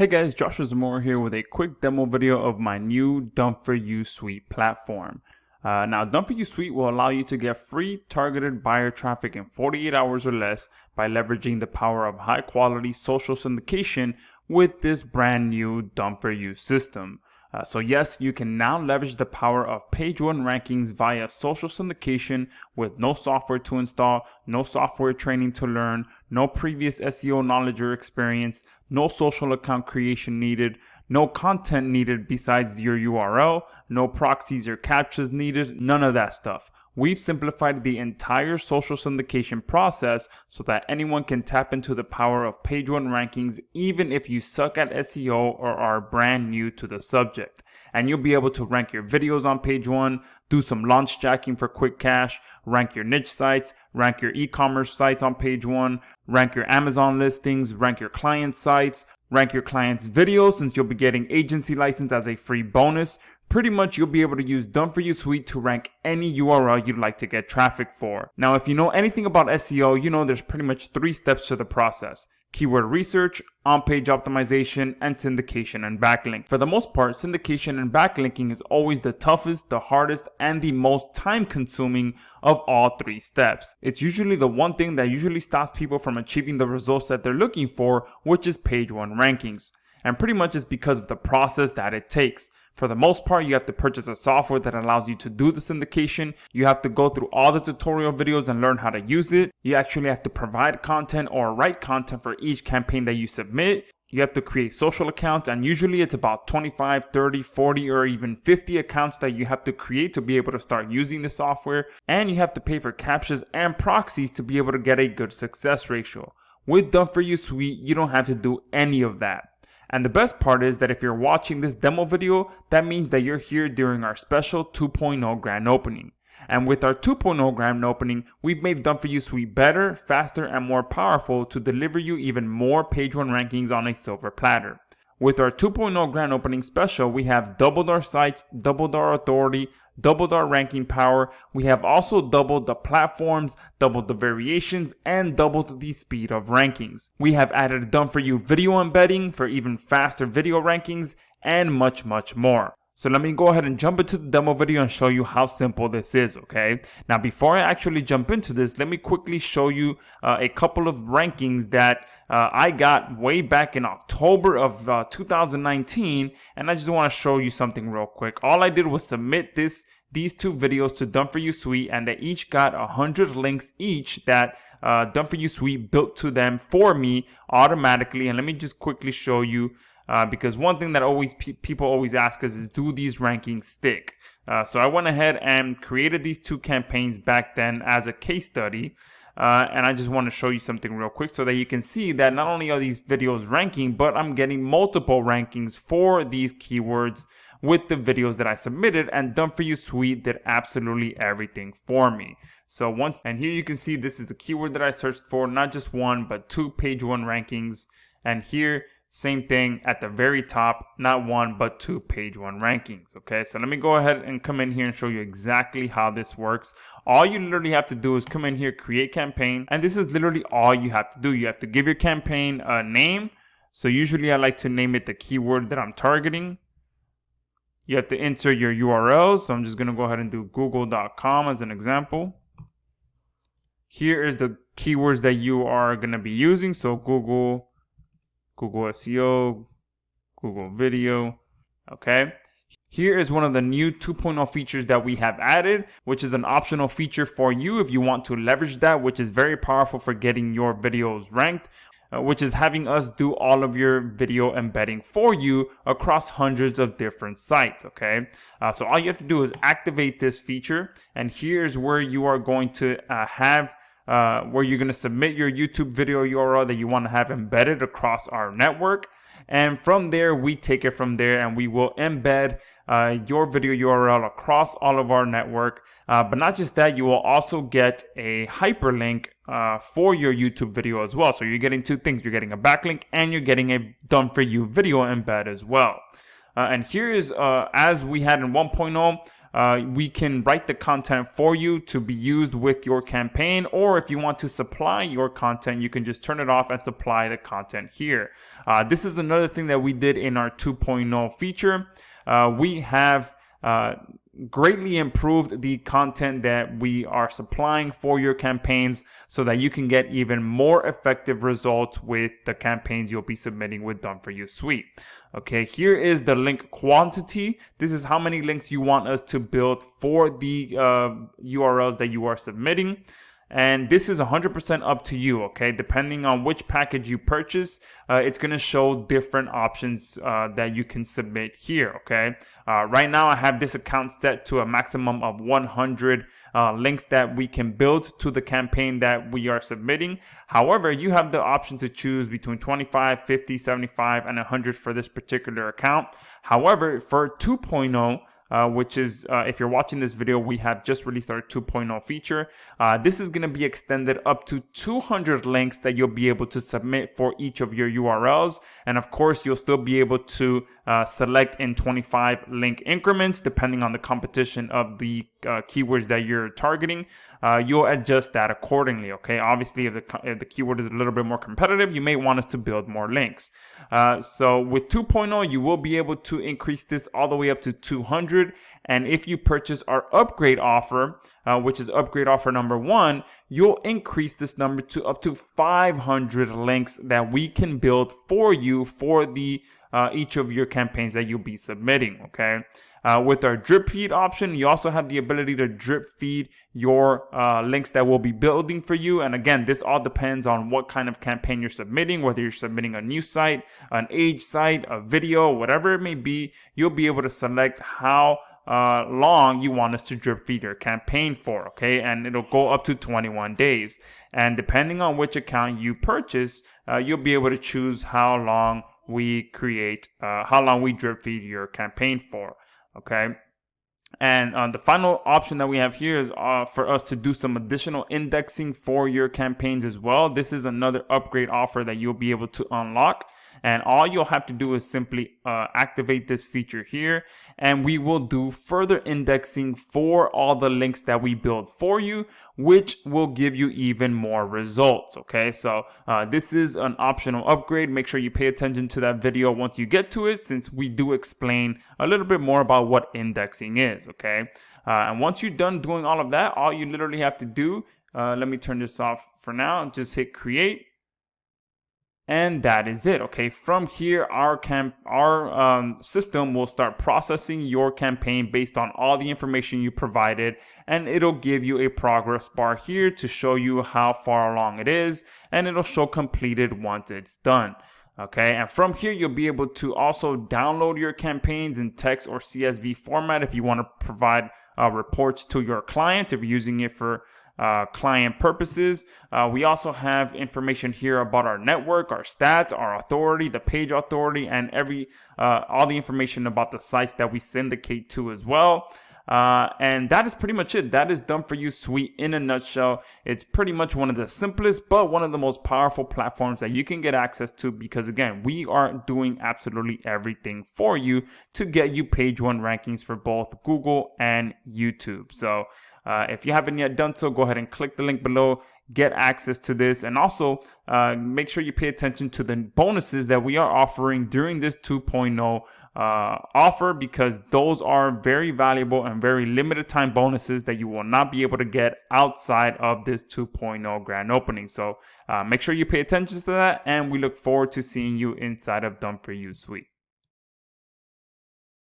Hey guys, Joshua Zamora here with a quick demo video of my new Done4You Suite platform. Now, Done4You Suite will allow you to get free targeted buyer traffic in 48 hours or less by leveraging the power of high quality social syndication with this brand new Done4You system. So yes, you can now leverage the power of page one rankings via social syndication with no software to install, no software training to learn, no previous SEO knowledge or experience, no social account creation needed, no content needed besides your URL, no proxies or Captchas needed, none of that stuff. We've simplified the entire social syndication process so that anyone can tap into the power of page one rankings even if you suck at SEO or are brand new to the subject. And you'll be able to rank your videos on page one, do some launch jacking for quick cash, rank your niche sites, rank your e-commerce sites on page one, rank your Amazon listings, rank your client sites, rank your clients' videos since you'll be getting agency license as a free bonus. Pretty much you'll be able to use Done4You Suite to rank any URL you'd like to get traffic for. Now, if you know anything about SEO, you know there's pretty much 3 steps to the process: keyword research, on-page optimization, and syndication and backlink. For the most part, syndication and backlinking is always the toughest, the hardest, and the most time-consuming of all 3 steps. It's usually the one thing that usually stops people from achieving the results that they're looking for, which is page one rankings. And pretty much it's because of the process that it takes. For the most part, you have to purchase a software that allows you to do the syndication. You have to go through all the tutorial videos and learn how to use it. You actually have to provide content or write content for each campaign that you submit. You have to create social accounts, and usually it's about 25, 30, 40, or even 50 accounts that you have to create to be able to start using the software. And you have to pay for Captchas and proxies to be able to get a good success ratio. With Done4You Suite, you don't have to do any of that. And the best part is that if you're watching this demo video, that means that you're here during our special 2.0 grand opening. And with our 2.0 grand opening, we've made Done4You Suite better, faster, and more powerful to deliver you even more page one rankings on a silver platter. With our 2.0 grand opening special, we have doubled our sites, doubled our authority, doubled our ranking power. We have also doubled the platforms, doubled the variations, and doubled the speed of rankings. We have added Done4You video embedding for even faster video rankings, and much, much more. So let me go ahead and jump into the demo video and show you how simple this is, okay? Now, before I actually jump into this, let me quickly show you a couple of rankings that I got way back in October of 2019, and I just want to show you something real quick. All I did was submit these 2 videos to Done4You Suite, and they each got 100 links each that Done4You Suite built to them for me automatically. And let me just quickly show you. Because one thing that people always ask us is, do these rankings stick? So I went ahead and created these 2 campaigns back then as a case study. And I just want to show you something real quick so that you can see that not only are these videos ranking, but I'm getting multiple rankings for these keywords with the videos that I submitted, and Done4You Suite did absolutely everything for me. So and here you can see this is the keyword that I searched for, not just 1, but 2 page one rankings. And here, same thing at the very top, not 1, but 2 page one rankings. Okay, so let me go ahead and come in here and show you exactly how this works. All you literally have to do is come in here, create campaign, and this is literally all you have to do. You have to give your campaign a name. So usually I like to name it the keyword that I'm targeting. You have to enter your URL. So I'm just going to go ahead and do google.com as an example. Here is the keywords that you are going to be using. So Google SEO, Google video, okay? Here is one of the new 2.0 features that we have added, which is an optional feature for you if you want to leverage that, which is very powerful for getting your videos ranked, which is having us do all of your video embedding for you across hundreds of different sites, okay? So all you have to do is activate this feature, and here's where you are going to where you're going to submit your YouTube video URL that you want to have embedded across our network. And from there, we take it from there, and we will embed your video URL across all of our network. But not just that, you will also get a hyperlink for your YouTube video as well. So you're getting 2 things. You're getting a backlink, and you're getting a Done4You video embed as well. And here is, as we had in 1.0, we can write the content for you to be used with your campaign, or if you want to supply your content, you can just turn it off and supply the content here. This is another thing that we did in our 2.0 feature. We have greatly improved the content that we are supplying for your campaigns so that you can get even more effective results with the campaigns you'll be submitting with Done For You Suite. Okay, here is the link quantity. This is how many links you want us to build for the URLs that you are submitting. And this is 100% up to you, okay? Depending on which package you purchase, it's going to show different options that you can submit here, okay? Right now, I have this account set to a maximum of 100 links that we can build to the campaign that we are submitting. However, you have the option to choose between 25, 50, 75, and 100 for this particular account. However, for 2.0, which is, if you're watching this video, we have just released our 2.0 feature. This is going to be extended up to 200 links that you'll be able to submit for each of your URLs. And of course, you'll still be able to select in 25 link increments, depending on the competition of the keywords that you're targeting. You'll adjust that accordingly, okay? Obviously, if the keyword is a little bit more competitive, you may want us to build more links. So with 2.0, you will be able to increase this all the way up to 200. And if you purchase our upgrade offer, which is upgrade offer number 1, you'll increase this number to up to 500 links that we can build for you for the each of your campaigns that you'll be submitting, okay? With our drip feed option, you also have the ability to drip feed your links that we'll be building for you. And again, this all depends on what kind of campaign you're submitting, whether you're submitting a new site, an age site, a video, whatever it may be. You'll be able to select how long you want us to drip feed your campaign for, okay? And it'll go up to 21 days. And depending on which account you purchase, you'll be able to choose how long we drip feed your campaign for. Okay, and the final option that we have here is for us to do some additional indexing for your campaigns as well. This is another upgrade offer that you'll be able to unlock. And all you'll have to do is simply activate this feature here, and we will do further indexing for all the links that we build for you, which will give you even more results. Okay, so this is an optional upgrade. Make sure you pay attention to that video once you get to it, since we do explain a little bit more about what indexing is. Okay, and once you're done doing all of that, all you literally have to do, let me turn this off for now, just hit create. And that is it. Okay, from here, our system will start processing your campaign based on all the information you provided, and it'll give you a progress bar here to show you how far along it is, and it'll show completed once it's done. Okay, and from here, you'll be able to also download your campaigns in text or CSV format if you want to provide reports to your clients, if you're using it for client purposes. We also have information here about our network, our stats, our authority, the page authority, and all the information about the sites that we syndicate to as well. And that is pretty much it. That is Done For You Suite in a nutshell. It's pretty much one of the simplest, but one of the most powerful platforms that you can get access to, because again, we are doing absolutely everything for you to get you page 1 rankings for both Google and YouTube. So if you haven't yet done so, go ahead and click the link below, get access to this, and also make sure you pay attention to the bonuses that we are offering during this 2.0 offer, because those are very valuable and very limited time bonuses that you will not be able to get outside of this 2.0 grand opening. So make sure you pay attention to that, and we look forward to seeing you inside of Done For You Suite.